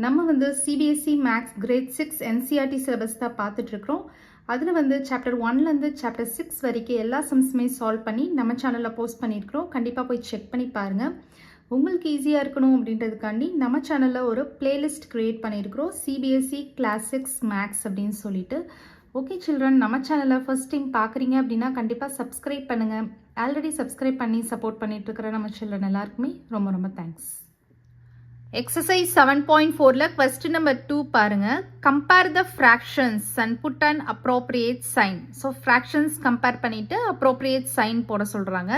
நம்ம வந்து CBSE maths grade 6 NCERT syllabus தான் பார்த்துட்டு இருக்கிறோம். அதில் வந்து சாப்டர் 1லேருந்து சாப்டர் 6 வரைக்கும் எல்லா சம்ஸுமே சால்வ் பண்ணி நம்ம சேனலில் போஸ்ட் பண்ணியிருக்கிறோம். கண்டிப்பாக போய் செக் பண்ணி பாருங்கள். உங்களுக்கு ஈஸியாக இருக்கணும் அப்படின்றதுக்காண்டி நம்ம சேனலில் ஒரு பிளேலிஸ்ட் க்ரியேட் பண்ணியிருக்கிறோம், சிபிஎஸ்சி கிளாசிக்ஸ் மேக்ஸ் அப்படின்னு சொல்லிட்டு. ஓகே சில்ட்ரன், நம்ம சேனலை ஃபர்ஸ்ட் டைம் பார்க்குறீங்க அப்படின்னா கண்டிப்பாக சப்ஸ்கிரைப் பண்ணுங்கள். ஆல்ரெடி சப்ஸ்கிரைப் பண்ணி சப்போர்ட் பண்ணிட்டு இருக்கிற நம்ம சில்ட்ரன் எல்லாருக்குமே ரொம்ப ரொம்ப தேங்க்ஸ். Exercise 7.4ல question number 2 பாருங்க. Compare the fractions and put an appropriate sign. So fractions compare பண்ணிட்டு appropriate sign போட சொல்றாங்க.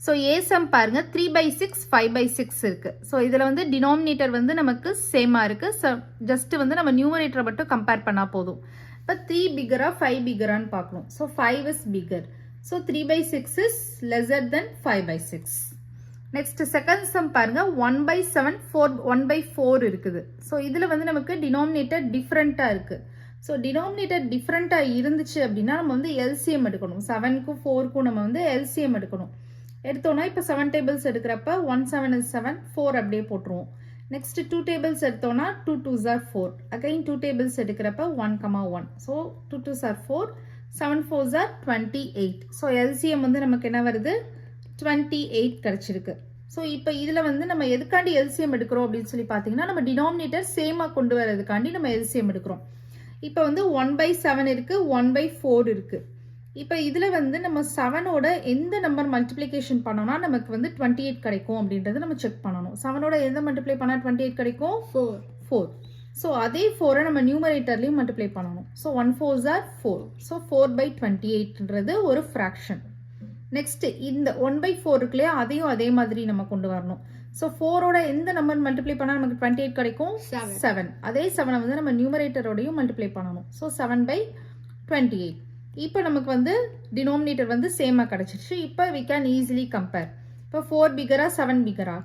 So A sum பாருங்க 3/6 5/6 இருக்கு. So இதுல வந்து denominator வந்து நமக்கு சேமா இருக்கு. So just வந்து நம்ம numerator மட்டும் compare பண்ணா போதும். இப்ப 3 bigger 5 bigger ன்னு பார்க்கணும். So 5 is bigger. So 3/6 is lesser than 5/6. Next second sum பாருங்க 1/7 1/4 இருக்குது. ஸோ இதில் வந்து நமக்கு டினாமினேட்டர் டிஃப்ரெண்ட்டாக இருக்குது. ஸோ டினாமினேட்டர் டிஃப்ரெண்ட்டாக இருந்துச்சு அப்படின்னா நம்ம வந்து எல்சிஎம் எடுக்கணும். 7க்கும் 4க்கும் நம்ம வந்து எல்சிஎம் எடுக்கணும். எடுத்தோம்னா இப்போ 7 டேபிள்ஸ் எடுக்கிறப்ப 1 7 is 7 4 அப்படியே போட்டுருவோம். நெக்ஸ்ட் 2 டேபிள்ஸ் எடுத்தோம்னா 2 2s are 4. அகைன் 2 டேபிள்ஸ் எடுக்கிறப்ப 1,1. So 2 2s are 4 7 4s are 28. So LCM வந்து நமக்கு என்ன வருது 28 கிடைச்சிருக்கு. ஸோ இப்போ இதில் வந்து நம்ம எதுக்காண்டி எல்சிஎம் எடுக்கிறோம் அப்படின்னு சொல்லி பார்த்தீங்கன்னா நம்ம டினாமினேட்டர் சேமாக கொண்டு வரதுக்காண்டி நம்ம எல்சிஎம் எடுக்கிறோம். இப்போ வந்து 1/7 இருக்கு 1/4 இருக்கு. இப்போ இதில் வந்து நம்ம 7ஓட எந்த நம்பர் மல்டிப்ளிகேஷன் பண்ணோம்னா நமக்கு வந்து 28 கிடைக்கும் அப்படின்றத நம்ம செக் பண்ணணும். 7ஓட எந்த மல்டிப்ளை பண்ணால் 28 கிடைக்கும் 4. ஸோ அதே 4 நம்ம நியூமரேட்டர்லையும் மல்டிப்ளை பண்ணணும். So 1 4s are 4. ஸோ 4/28ன்றது ஒரு ஃப்ராக்ஷன். நெக்ஸ்ட் இந்த 1/4 இருக்குல்லையா அதையும் அதே மாதிரி நம்ம கொண்டு வரணும். ஸோ 4ஓட எந்த நம்பர் மல்டிப்ளை பண்ணால் நமக்கு 28 கிடைக்கும் 7. அதே 7 வந்து நம்ம நியூமரேட்டரோடையும் மல்டிப்ளை பண்ணணும். ஸோ 7/28. இப்போ நமக்கு வந்து டினாமினேட்டர் வந்து சேமாக கிடைச்சிருச்சு. இப்போ we can easily compare. இப்போ 4 பிகரா 7 பிகரா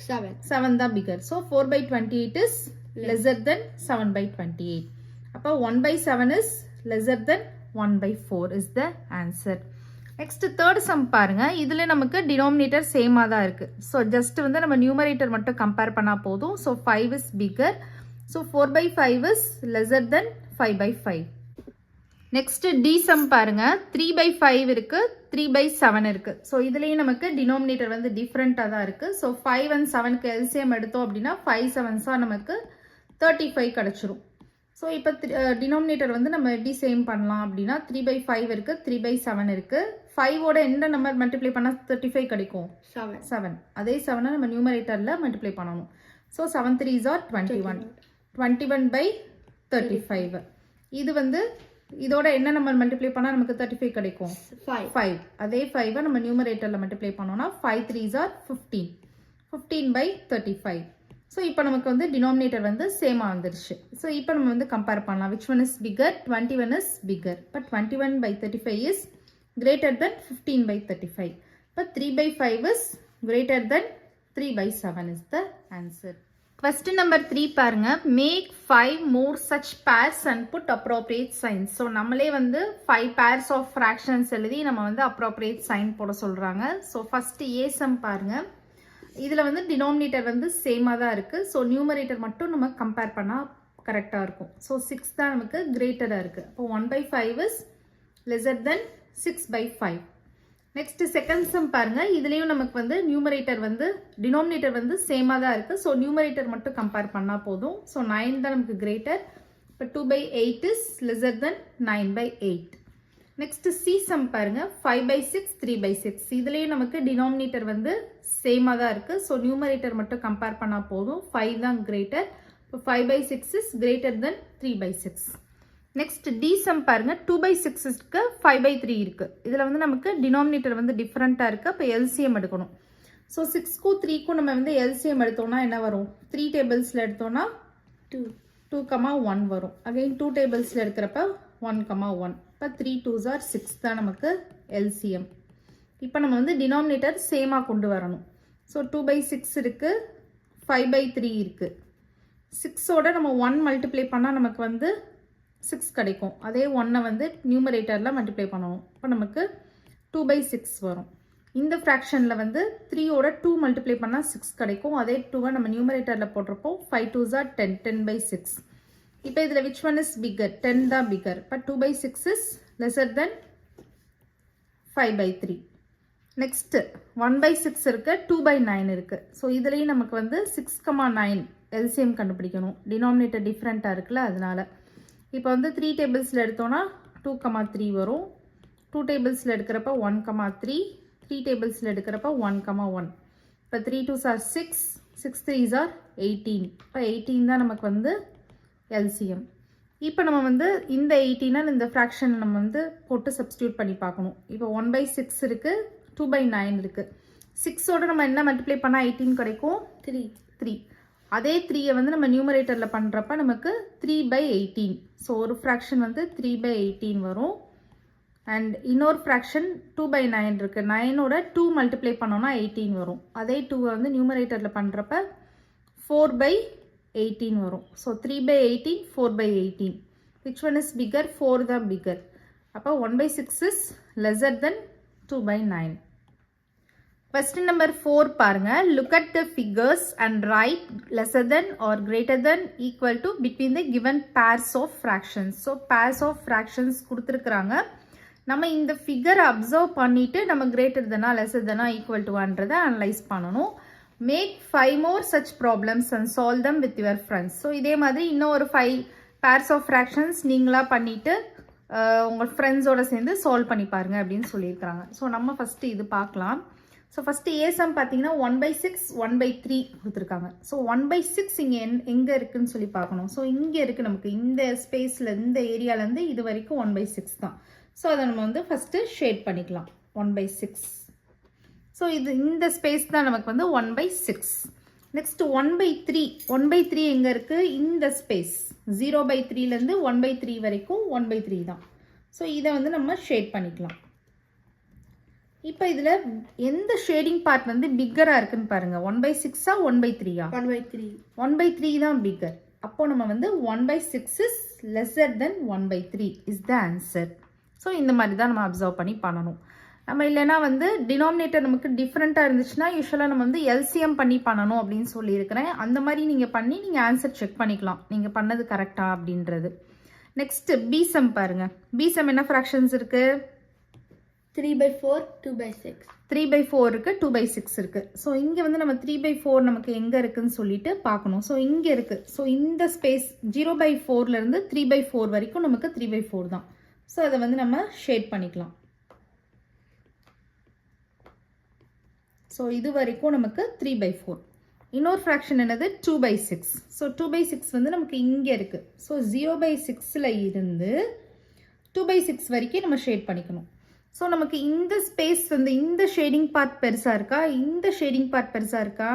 7 தான் figure. So 4/28 is lesser than 7/28. அப்போ 1/7 is lesser than 1/4 is the answer. Next third sum பாருங்க. இதுல நமக்கு டினாமினேட்டர் சேமா தான் இருக்கு. ஸோ ஜஸ்ட் வந்து நம்ம நியூமரேட்டர் மட்டும் கம்பேர் பண்ணா போதும். So 5 is bigger. So 4/5 is lesser than 5/5. Next D sum பாருங்க 3/5 இருக்கு 3/7 இருக்கு. ஸோ இதுலயும் நமக்கு டினாமினேட்டர் வந்து டிஃப்ரெண்டா தான் இருக்கு. ஸோ 5 and 7க்கு எல்சிஎம் எடுத்தோம் அப்படின்னா 5 7s நமக்கு 35 கிடைச்சிரும். ஸோ இப்போ டினாமினேட்டர் வந்து நம்ம எப்படி சேம் பண்ணலாம் அப்படின்னா 3/5 இருக்கு 3/7 இருக்கு. 5ஓட எந்த நம்பர் மல்டிப்ளை பண்ணால் 35 கிடைக்கும் 7. அதே 7 நம்ம நியூமரேட்டரில் மல்டிப்ளை பண்ணணும். So 7 3s are 21. 21/35. இது வந்து இதோட என்ன நம்பர் மல்டிப்ளை பண்ணால் நமக்கு 35 கிடைக்கும் 5. அதே 5 நம்ம நியூமரேட்டரில் மல்டிப்ளை பண்ணோம்னா 5 3s are 15. 15/35. ஸோ இப்போ நமக்கு வந்து டினாமினேட்டர் வந்து சேமாக வந்துருச்சு. ஸோ இப்போ நம்ம வந்து கம்பேர் பண்ணலாம். Which one is bigger 21 is bigger. இப்போ 21/35 is greater than 15/35. இப்போ 3/5 is greater than 3/7 is the answer. Question number 3 பாருங்க. Make 5 more such pairs and put appropriate signs. So நம்மளே வந்து 5 pairs of fractions எழுதி நம்ம வந்து appropriate sign போட சொல்கிறாங்க. ஸோ ஃபர்ஸ்ட் A sum பாருங்க. இதில் வந்து டினாமினேட்டர் வந்து சேமாக தான் இருக்குது. ஸோ நியூமரேட்டர் மட்டும் நம்ம கம்பேர் பண்ணால் கரெக்டாக இருக்கும். ஸோ 6 தான் நமக்கு கிரேட்டராக இருக்குது. அப்போ 1/5 is lesser than 6/5. Next second sum பாருங்கள். இதுலேயும் நமக்கு வந்து நியூமரேட்டர் வந்து டினாமினேட்டர் வந்து சேமாக தான் இருக்குது. ஸோ நியூமரேட்டர் மட்டும் கம்பேர் பண்ணால் போதும். ஸோ 9 தான் நமக்கு கிரேட்டர். இப்போ 2/8 is lesser than 9/8. Next C sum பாருங்க 5/6 3/6. இதுலேயும் நமக்கு டினாமினேட்டர் வந்து சேமாக தான் இருக்குது. ஸோ நியூமரேட்டர் மட்டும் கம்பேர் பண்ணால் போதும். 5 தான் கிரேட்டர். இப்போ 5/6 is greater than 3/6. Next D sum பாருங்க 2/6 இருக்கு 5/3 இருக்கு. இதில் வந்து நமக்கு டினாமினேட்டர் வந்து டிஃப்ரெண்ட்டாக இருக்குது. அப்போ எல்சிஎம் எடுக்கணும். ஸோ 6க்கும் 3க்கும் நம்ம வந்து எல்சிஎம் எடுத்தோம்னா என்ன வரும் 3 டேபிள்ஸில் எடுத்தோம்னா 2,1 வரும். அகைன் 2 டேபிள்ஸில் எடுக்கிறப்ப 1,1. இப்போ 3 2s are 6 தான் நமக்கு எல்சிஎம். இப்போ நம்ம வந்து டினாமினேட்டர் சேமாக கொண்டு வரணும். ஸோ 2/6 இருக்குது 5/3 இருக்குது. 6ஓட நம்ம 1 மல்டிப்ளை பண்ணால் நமக்கு வந்து 6 கிடைக்கும். அதே 1 வந்து நியூமரேட்டரில் மல்டிப்ளை பண்ணணும். இப்போ நமக்கு 2/6 வரும். இந்த ஃப்ராக்ஷனில் வந்து 3யோட 2 மல்டிப்ளை பண்ணால் 6 கிடைக்கும். அதே 2வை நம்ம நியூமரேட்டரில் போட்டிருப்போம். 5 2s are 10, 10/6. இப்போ இதில் which one is bigger? 10 தான் bigger. but 2/6 is lesser than 5/3. Next 1/6 இருக்கு, 2/9 இருக்கு. ஸோ இதுலேயும் நமக்கு வந்து 6,9 எல்சிஎம் கண்டுபிடிக்கணும். டினாமினேட்டர் டிஃப்ரெண்ட்டாக இருக்குல்ல, அதனால. இப்போ வந்து 3 டேபிள்ஸில் எடுத்தோன்னா 2,3 வரும். 2 டேபிள்ஸில் எடுக்கிறப்ப 1,3, 3 டேபிள்ஸில் எடுக்கிறப்ப 1,1. இப்போ 3 2s are 6, 6 3s are 18. இப்போ 18 தான் நமக்கு வந்து எல்சிஎம். இப்போ நம்ம வந்து இந்த 18 இந்த ஃப்ராக்ஷன் நம்ம வந்து போட்டு சப்ஸ்டியூட் பண்ணி பார்க்கணும். இப்போ 1/6 இருக்குது, 2/9 இருக்குது. 6ஓட நம்ம என்ன மல்டிப்ளை பண்ணால் 18 கிடைக்கும்? 3. அதே 3யை வந்து நம்ம நியூமரேட்டரில் பண்ணுறப்ப நமக்கு 3/18. ஸோ ஒரு ஃப்ராக்ஷன் வந்து 3/18 வரும். அண்ட் இன்னொரு ஃப்ராக்ஷன் 2/9 இருக்குது. 9ஓட 2 மல்டிப்ளை பண்ணோன்னா 18 வரும். அதே 2வை வந்து நியூமரேட்டரில் பண்ணுறப்ப 4/18 வரும். So 3/18, 4/18. Which one is bigger? 4 தான் பிகர். அப்போ 1/6 is lesser then 2/9. Question number 4 பாருங்க. Look at the figures and write lesser than or greater than equal to between the given pairs of fractions. So pairs of fractions கொடுத்துருக்குறாங்க. நம்ம இந்த ஃபிகரை observe பண்ணிட்டு நம்ம greater than lesser than equal to ன்றதை analyse பண்ணணும். Make 5 more such problems and solve them with your friends. So இதே மாதிரி இன்னும் ஒரு 5 pairs of fractions நீங்களா பண்ணிட்டு உங்கள் ஃப்ரெண்ட்ஸோட சேர்ந்து சால்வ் பண்ணி பாருங்க அப்படின்னு சொல்லியிருக்கிறாங்க. ஸோ நம்ம ஃபஸ்ட்டு இது பார்க்கலாம். ஸோ ஃபஸ்ட்டு ஏசம் பார்த்தீங்கன்னா 1/6, 1/3 கொடுத்துருக்காங்க. ஸோ 1/6 இங்கே எங்கே இருக்குதுன்னு சொல்லி பார்க்கணும். ஸோ இங்கே இருக்குது நமக்கு இந்த ஸ்பேஸில் இந்த ஏரியாவிலேருந்து இது வரைக்கும் 1/6 தான். ஸோ அதை நம்ம வந்து ஃபஸ்ட்டு ஷேட் பண்ணிக்கலாம். 1/6. ஸோ இது இந்த ஸ்பேஸ் தான் நமக்கு வந்து 1/6. நெக்ஸ்ட் 1/3. 1/3 எங்கே இருக்குது? இந்த ஸ்பேஸ் 0/3லேருந்து 1/3 வரைக்கும் 1/3 தான். ஸோ இதை வந்து நம்ம ஷேட் பண்ணிக்கலாம். இப்போ இதில் எந்த ஷேடிங் பார்ட் வந்து பிக்கராக இருக்குன்னு பாருங்கள். 1/6ஆ 1/3ஆ? 1/3. 1/3 தான் பிக்கர். அப்போ நம்ம வந்து 1/6 is lesser then 1/3 is the answer. So இந்த மாதிரி தான் நம்ம அப்சர்வ் பண்ணி பண்ணணும். நம்ம இல்லைனா வந்து டினாமினேட்டர் நமக்கு டிஃப்ரெண்ட்டாக இருந்துச்சுன்னா யூஸ்வலாக நம்ம வந்து எல்சிஎம் பண்ணி பண்ணணும் அப்படின்னு சொல்லியிருக்கிறேன். அந்த மாதிரி நீங்கள் பண்ணி நீங்கள் ஆன்சர் செக் பண்ணிக்கலாம், நீங்கள் பண்ணது கரெக்டாக அப்படின்றது. நெக்ஸ்ட்டு பிசம் பாருங்கள். பிசம் என்ன ஃப்ராக்ஷன்ஸ் இருக்குது? 3/4, 2/6. 3/4 இருக்குது, 2/6 இருக்குது. ஸோ இங்கே வந்து நம்ம 3/4 நமக்கு எங்கே இருக்குதுன்னு சொல்லிட்டு பார்க்கணும். ஸோ இங்கே இருக்குது. ஸோ இந்த ஸ்பேஸ் 0/4லேருந்து 3/4 வரைக்கும் நமக்கு 3/4 தான். ஸோ அதை வந்து நம்ம ஷேட் பண்ணிக்கலாம். ஸோ இது வரைக்கும் நமக்கு 3/4. இன்னொரு ஃப்ராக்ஷன் என்னது? 2/6. ஸோ 2/6 வந்து நமக்கு இங்கே இருக்குது. ஸோ 0/6ல் இருந்து 2/6 வரைக்கும் நம்ம ஷேட் பண்ணிக்கணும். ஸோ நமக்கு இந்த ஸ்பேஸ் வந்து இந்த ஷேடிங் பார்ட் பெருசாக இருக்கா, இந்த ஷேடிங் பார்ட் பெருசாக இருக்கா?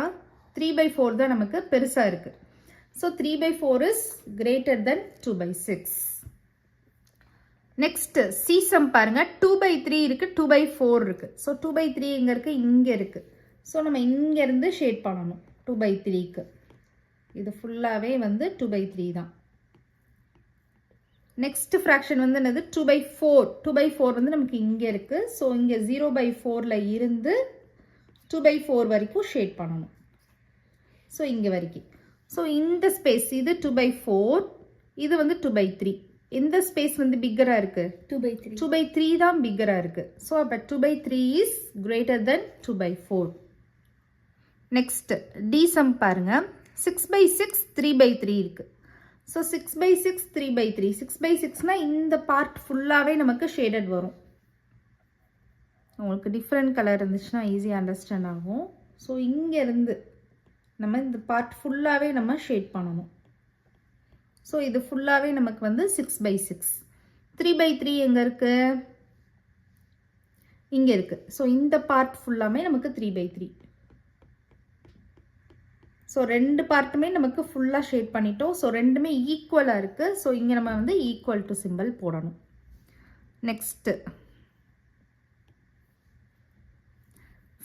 3/4 தான் நமக்கு பெருசாக இருக்குது. So 3/4 is greater than 2/6. Next சீசம் பாருங்கள். 2/3 இருக்குது, 2/4 இருக்குது. ஸோ 2/3 எங்கே இருக்குது? இங்கே இருக்குது. ஸோ நம்ம இங்கேருந்து ஷேட் பண்ணணும் 2/3க்கு. இது ஃபுல்லாகவே வந்து 2/3 தான். நெக்ஸ்ட் ஃப்ராக்ஷன் வந்து என்னது? 2/4. 2/4 வந்து நமக்கு இங்கே இருக்குது. ஸோ இங்கே 0/4ல் இருந்து 2/4 வரைக்கும் ஷேட் பண்ணணும். ஸோ இங்கே வரைக்கும். ஸோ இந்த ஸ்பேஸ் இது 2/4, இது வந்து 2/3. எந்த ஸ்பேஸ் வந்து பிக்கராக இருக்குது? 2/3. 2/3 தான் பிக்கராக இருக்குது. ஸோ அப்போ 2/3 இஸ் கிரேட்டர் தென் 2/4. நெக்ஸ்ட் டிசம் பாருங்கள். 6/6, 3/3 இருக்குது. ஸோ 6/6, 3/3. 6/6னால் இந்த பார்ட் ஃபுல்லாகவே நமக்கு ஷேடட் வரும். உங்களுக்கு டிஃப்ரெண்ட் கலர் இருந்துச்சுன்னா ஈஸியாக அண்டர்ஸ்டாண்ட் ஆகும். ஸோ இங்கேருந்து நம்ம இந்த பார்ட் ஃபுல்லாகவே நம்ம ஷேட் பண்ணணும். ஸோ இது ஃபுல்லாகவே நமக்கு வந்து 6/6. 3/3 எங்கே இருக்குது? இங்கே இருக்குது. ஸோ இந்த பார்ட் ஃபுல்லாமே நமக்கு 3/3. ஸோ ரெண்டு பார்ட்டுமே நமக்கு ஃபுல்லாக ஷேட் பண்ணிட்டோம். ஸோ ரெண்டுமே ஈக்குவலாக இருக்குது. ஸோ இங்கே நம்ம வந்து ஈக்குவல் டு சிம்பிள் போடணும். நெக்ஸ்ட்டு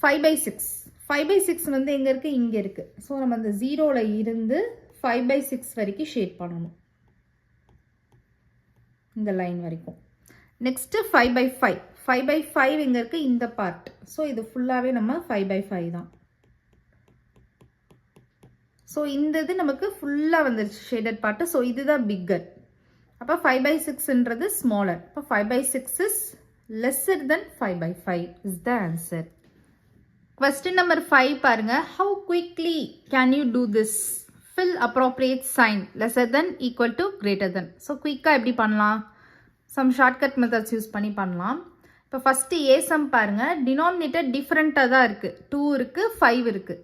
5/6. 5/6 வந்து எங்கே இருக்குது? இங்கே இருக்குது. ஸோ நம்ம அந்த 0வில் இருந்து 5/6 வரைக்கும் ஷேட் பண்ணணும், இந்த லைன் வரைக்கும். நெக்ஸ்ட்டு 5/5. 5/5 எங்கே இருக்குது இந்த பார்ட். ஸோ இது ஃபுல்லாகவே நம்ம 5/5 தான். ஸோ இந்த இது நமக்கு ஃபுல்லாக வந்துருச்சு ஷேடட் பார்ட்டு. ஸோ இதுதான் பிக்கர். அப்போ 5/6ன்றது ஸ்மாலர். அப்போ 5/6 is lesser then 5/5 is the answer. Question number 5 பாருங்க. How quickly can you do this? Fill appropriate sign lesser than equal to greater than. So குயிக்காக எப்படி பண்ணலாம்? Some shortcut methods யூஸ் பண்ணி பண்ணலாம். இப்போ ஃபஸ்ட்டு ஏ சம் பாருங்க. Denominator டிஃப்ரெண்ட்டாக தான் இருக்குது. 2 இருக்குது, 5 இருக்குது.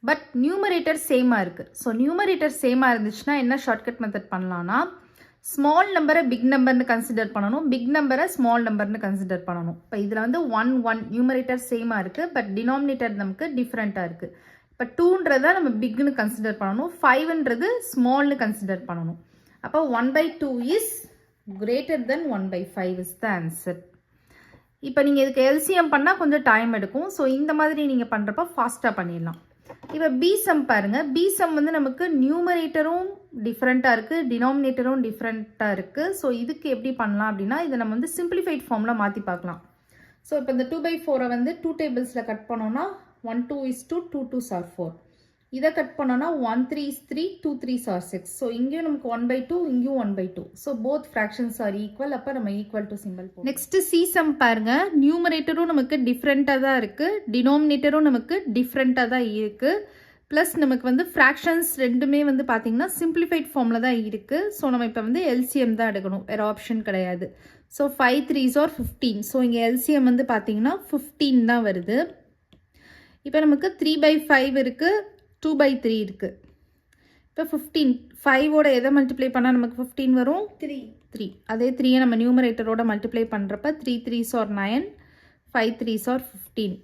பட் நியூமரேட்டர் சேமாக இருக்குது. ஸோ நியூமரேட்டர் சேமாக இருந்துச்சுன்னா என்ன ஷார்ட்கட் மெத்தட் பண்ணலான்னா, ஸ்மால் நம்பரை பிக் நம்பர்னு கன்சிடர் பண்ணணும், பிக் நம்பரை ஸ்மால் நம்பர்னு கன்சிடர் பண்ணணும். இப்போ இதில் வந்து 1 1 நியூமரேட்டர் சேமாக இருக்குது, பட் டினாமினேட்டர் நமக்கு டிஃப்ரெண்ட்டாக இருக்குது. இப்போ 2ன்றதை நம்ம பிக்னு கன்சிடர் பண்ணணும், 5ன்றது ஸ்மால்னு கன்சிடர் பண்ணணும். அப்போ 1/2 is greater then 1/5 is the answer. இப்போ நீங்கள் இதுக்கு எல்சிஎம் பண்ணால் கொஞ்சம் டைம் எடுக்கும். ஸோ இந்த மாதிரி நீங்கள் பண்ணுறப்ப ஃபாஸ்ட்டாக பண்ணிடலாம். இப்போ பி சம் பாருங்கள். பி சம் வந்து நமக்கு நியூமரேட்டரும் டிஃப்ரெண்ட்டாக இருக்குது, டினாமினேட்டரும் டிஃப்ரெண்ட்டாக இருக்குது. ஸோ இதுக்கு எப்படி பண்ணலாம் அப்படின்னா, இதை நம்ம வந்து சிம்பிளிஃபைட் ஃபார்மில் மாற்றி பார்க்கலாம். ஸோ இப்போ இந்த 2/4 வந்து 2 டேபிள்ஸில் கட் பண்ணோன்னா 1 2 is 2, 2 2s are 4. இதை கட் பண்ணோன்னா 1 3 is 3, 2 3s are 6. ஸோ இங்கேயும் நமக்கு 1/2, இங்கேயும் 1/2. So both fractions are equal. அப்போ நம்ம ஈக்குவல் டு சிம்பிள் போடுறோம். நெக்ஸ்ட்டு சி சம் பாருங்க. நியூமரேட்டரும் நமக்கு டிஃப்ரெண்ட்டாக தான் இருக்குது, டினாமினேட்டரும் நமக்கு டிஃப்ரெண்ட்டாக தான் இருக்குது. ப்ளஸ் நமக்கு வந்து ஃப்ராக்ஷன்ஸ் ரெண்டுமே வந்து பார்த்திங்கன்னா சிம்பிளிஃபைட் ஃபார்மில் தான் இருக்குது. ஸோ நம்ம இப்போ வந்து எல்சிஎம் தான் எடுக்கணும், வேறு ஆப்ஷன் கிடையாது. So 5 3s are 15. ஸோ இங்கே எல்சிஎம் வந்து பார்த்திங்கன்னா 15 தான் வருது. இப்போ நமக்கு 3/5 இருக்குது, 2/3 இருக்குது. இப்போ 15 5ஓட எதை மல்டிப்ளை பண்ணால் நமக்கு 15 வரும்? 3. அதே 3யை நம்ம நியூமரேட்டரோட மல்டிப்ளை பண்ணுறப்ப 3 3s are 9, 5 3s are 15.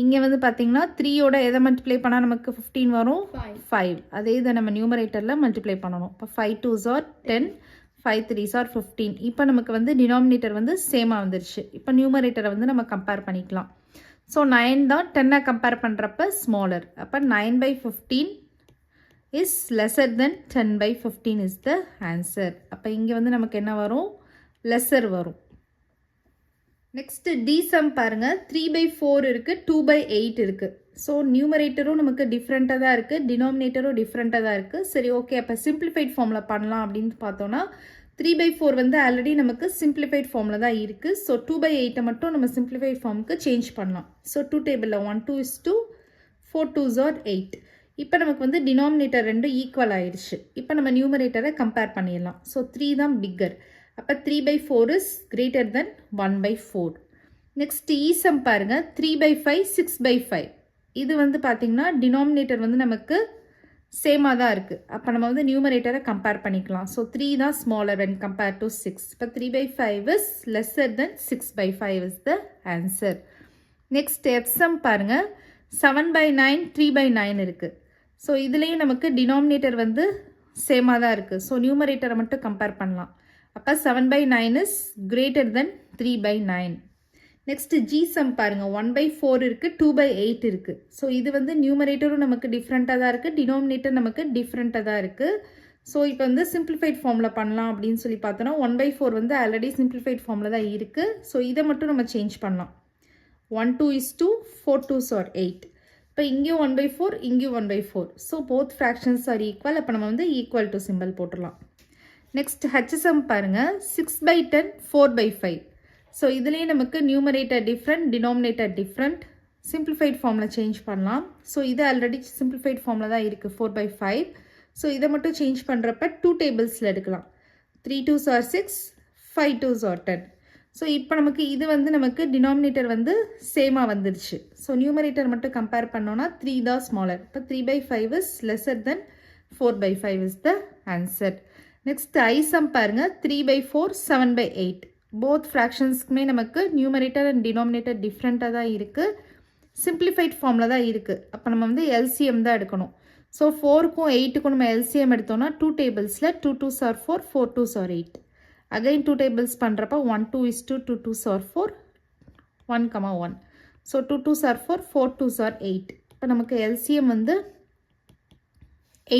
இங்கே வந்து பார்த்தீங்கன்னா 3யோட எதை மல்டிப்ளை பண்ணால் நமக்கு 15 வரும்? 5. அதே இதை நம்ம நியூமரேட்டரில் மல்டிப்ளை பண்ணணும். இப்போ 5 2s are 10, 5 3s are 15. இப்போ நமக்கு வந்து டினாமினேட்டர் வந்து சேமாக வந்துருச்சு. இப்போ நியூமரேட்டரை வந்து நம்ம கம்பேர் பண்ணிக்கலாம். ஸோ 9 தான் 10ஐ கம்பேர் பண்ணுறப்ப ஸ்மாலர். அப்போ 9/15 is lesser then 10/15 is the answer. அப்போ இங்கே வந்து நமக்கு என்ன வரும்? லெஸர் வரும். நெக்ஸ்ட்டு டி சம் பாருங்கள். 3/4 இருக்குது, 2/8 இருக்குது. ஸோ நியூமரேட்டரும் நமக்கு டிஃப்ரெண்ட்டாக தான் இருக்குது, டினாமினேட்டரும் டிஃப்ரெண்ட்டாக தான் இருக்குது. சரி ஓகே, அப்போ சிம்பிளிஃபைட் ஃபார்மில் பண்ணலாம் அப்படின்னு பார்த்தோன்னா 3/4 வந்து ஆல்ரெடி நமக்கு சிம்பிளிஃபைட் ஃபார்மில் தான் இருக்குது. ஸோ 2/8 மட்டும் நம்ம சிம்பிளிஃபைட் ஃபார்முக்கு சேஞ்ச் பண்ணலாம். ஸோ 2 டேபிளில் 1 2 is 2, 4 2s are 8. இப்போ நமக்கு வந்து டினாமினேட்டர் ரெண்டும் ஈக்குவல் ஆயிடுச்சு. இப்போ நம்ம நியூமரேட்டரை கம்பேர் பண்ணிடலாம். ஸோ 3 தான் பிக்கர். அப்போ 3/4 is greater than 1/4. Next E sum பாருங்கள். 3/5 6/5. இது வந்து பார்த்திங்கன்னா டினாமினேட்டர் வந்து நமக்கு சேமாக தான் இருக்குது. அப்போ நம்ம வந்து நியூமரேட்டரை கம்பேர் பண்ணிக்கலாம். ஸோ 3 தான் ஸ்மாலர் when compared to 6. இப்போ 3/5 is lesser than 6/5 is the answer. Next F sum பாருங்கள். 7/9 3/9 இருக்குது. ஸோ இதுலேயும் நமக்கு டினாமினேட்டர் வந்து சேமாக தான் இருக்குது. ஸோ நியூமரேட்டரை மட்டும் கம்பேர் பண்ணலாம். அப்போ 7/9 is greater than 3/9. Next G sum பாருங்கள். 1/4 இருக்குது, 2/8 இருக்குது. ஸோ இது வந்து நியூமரேட்டரும் நமக்கு டிஃப்ரெண்ட்டாக தான் இருக்குது, டினாமினேட்டர் நமக்கு டிஃப்ரெண்ட்டாக தான் இருக்குது. ஸோ இப்போ வந்து சிம்பிளிஃபைட் ஃபார்மில் பண்ணலாம் அப்படின்னு சொல்லி பார்த்தோன்னா 1/4 வந்து ஆல்ரெடி சிம்பிளிஃபைட் ஃபார்மில் தான் இருக்குது. ஸோ இதை மட்டும் நம்ம சேஞ்ச் பண்ணலாம். 1 2 is 2, 4 2s are 8. இப்போ இங்கேயும் 1/4, இங்கேயும் 1/4. So both fractions are equal. அப்போ நம்ம வந்து ஈக்குவல் டு சிம்பிள் போட்டுடலாம். நெக்ஸ்ட் ஹெச்எஸ்எம் பாருங்கள். 6/10 4/5. ஸோ இதுலேயே நமக்கு numerator different, denominator different. Simplified ஃபார்மில் சேஞ்ச் பண்ணலாம். ஸோ இது ஆல்ரெடி சிம்பிளிஃபைட் ஃபார்மில் தான் இருக்குது 4/5. ஸோ இதை மட்டும் சேஞ்ச் பண்ணுறப்ப 2 டேபிள்ஸில் எடுக்கலாம். 3 2s are 6, 5 2s are 10. So இப்போ நமக்கு இது வந்து நமக்கு டினாமினேட்டர் வந்து சேமாக வந்துடுச்சு. ஸோ நியூமரேட்டர் மட்டும் கம்பேர் பண்ணோன்னா 3 தான் ஸ்மாலர். இப்போ 3/5 is lesser than 4/5 is the answer. Next I sum பாருங்கள். 3/4 7/8. போத் ஃப்ராக்ஷன்ஸ்க்குமே நமக்கு நியூமரேட்டர் அண்ட் டினாமினேட்டர் டிஃப்ரெண்ட்டாக தான் இருக்குது, சிம்பிளிஃபைட் ஃபார்மில் தான் இருக்குது. அப்போ நம்ம வந்து எல்சிஎம் தான் எடுக்கணும். ஸோ 4க்கும் 8க்கும் நம்ம எல்சிஎம் எடுத்தோம்னா 2 டேபிள்ஸில் 2 2s are 4, 4 2s are 8. Again 2 tables பண்ணுறப்ப 1 2 is 2, 2 2s are 4, 1 1. So 2 2s are 4, 4 2s are 8. இப்போ நமக்கு எல்சிஎம் வந்து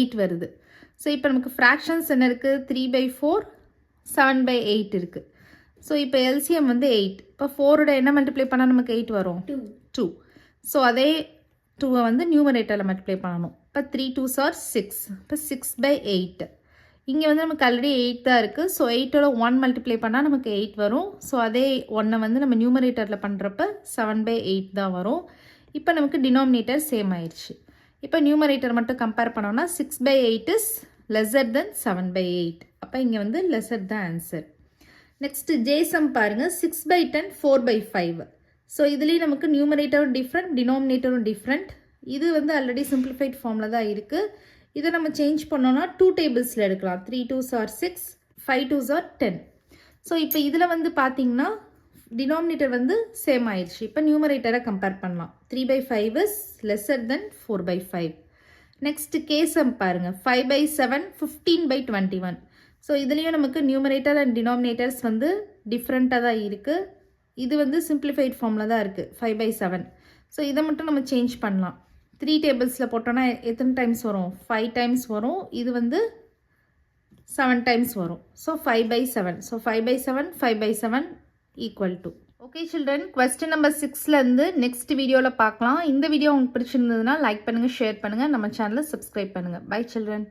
8 வருது. ஸோ இப்போ நமக்கு ஃப்ராக்ஷன்ஸ் என்ன இருக்குது? 3/4 7/8 இருக்குது. ஸோ இப்போ எல்சிஎம் வந்து 8. இப்போ 4ஓட என்ன மல்டிப்ளை பண்ணால் நமக்கு 8 வரும்? 2. 2. ஸோ அதே 2வை வந்து நியூமரேட்டரில் மல்டிப்ளை பண்ணணும். இப்போ 3 2s are 6. இப்போ 6/8. இங்கே வந்து நமக்கு ஆல்ரெடி 8 தான் இருக்குது. ஸோ 8ஓட 1 மல்டிப்ளை பண்ணால் நமக்கு 8 வரும். ஸோ அதே 1 வந்து நம்ம நியூமரேட்டரில் பண்ணுறப்ப 7/8 தான் வரும். இப்போ நமக்கு டினாமினேட்டர் சேம் ஆயிடுச்சு. இப்போ நியூமரேட்டர் மட்டும் கம்பேர் பண்ணோம்னா 6/8 இஸ் லெஸர் தென் 7/8. அப்போ இங்கே வந்து லெஸர் தான் ஆன்சர். நெக்ஸ்ட் ஜேசம் பாருங்கள். 6/10 4/5. ஸோ இதுலேயும் நமக்கு நியூமரேட்டரும் டிஃப்ரெண்ட், டினாமினேட்டரும் டிஃப்ரெண்ட். இது வந்து ஆல்ரெடி சிம்பிளிஃபைட் ஃபார்மில் தான் இருக்குது. இதை நம்ம சேஞ்ச் பண்ணோன்னா 2 டேபிள்ஸில் எடுக்கலாம். 3 2s are 6, 5 2s are 10. So இப்போ இதில் வந்து பார்த்தீங்கன்னா டினாமினேட்டர் வந்து சேம் ஆயிடுச்சு. இப்போ நியூமரேட்டரை கம்பேர் பண்ணலாம். 3/5 இஸ் லெஸர் தென் 4/5. நெக்ஸ்ட் கேசம் பாருங்கள். 5/7 15/21. ஸோ இதுலேயும் நமக்கு நியூமரேட்டர் அண்ட் டினாமினேட்டர்ஸ் வந்து டிஃப்ரெண்ட்டாக தான் இருக்குது. இது வந்து சிம்பிளிஃபைட் ஃபார்மில் தான் இருக்குது 5/7. ஸோ இதை மட்டும் நம்ம சேஞ்ச் பண்ணலாம். 3 டேபிள்ஸில் போட்டோன்னா எத்தனை டைம்ஸ் வரும்? 5 டைம்ஸ் வரும். இது வந்து 7 டைம்ஸ் வரும். So 5/7. So 5/7 5/7 equal to. Okay children, question number 6லேருந்து நெக்ஸ்ட் வீடியோவில் பார்க்கலாம். இந்த வீடியோ உங்களுக்கு பிடிச்சிருந்ததுன்னா லைக் பண்ணுங்கள், ஷேர் பண்ணுங்கள், நம்ம சேனலை சப்ஸ்கிரைப் பண்ணுங்கள். Bye children.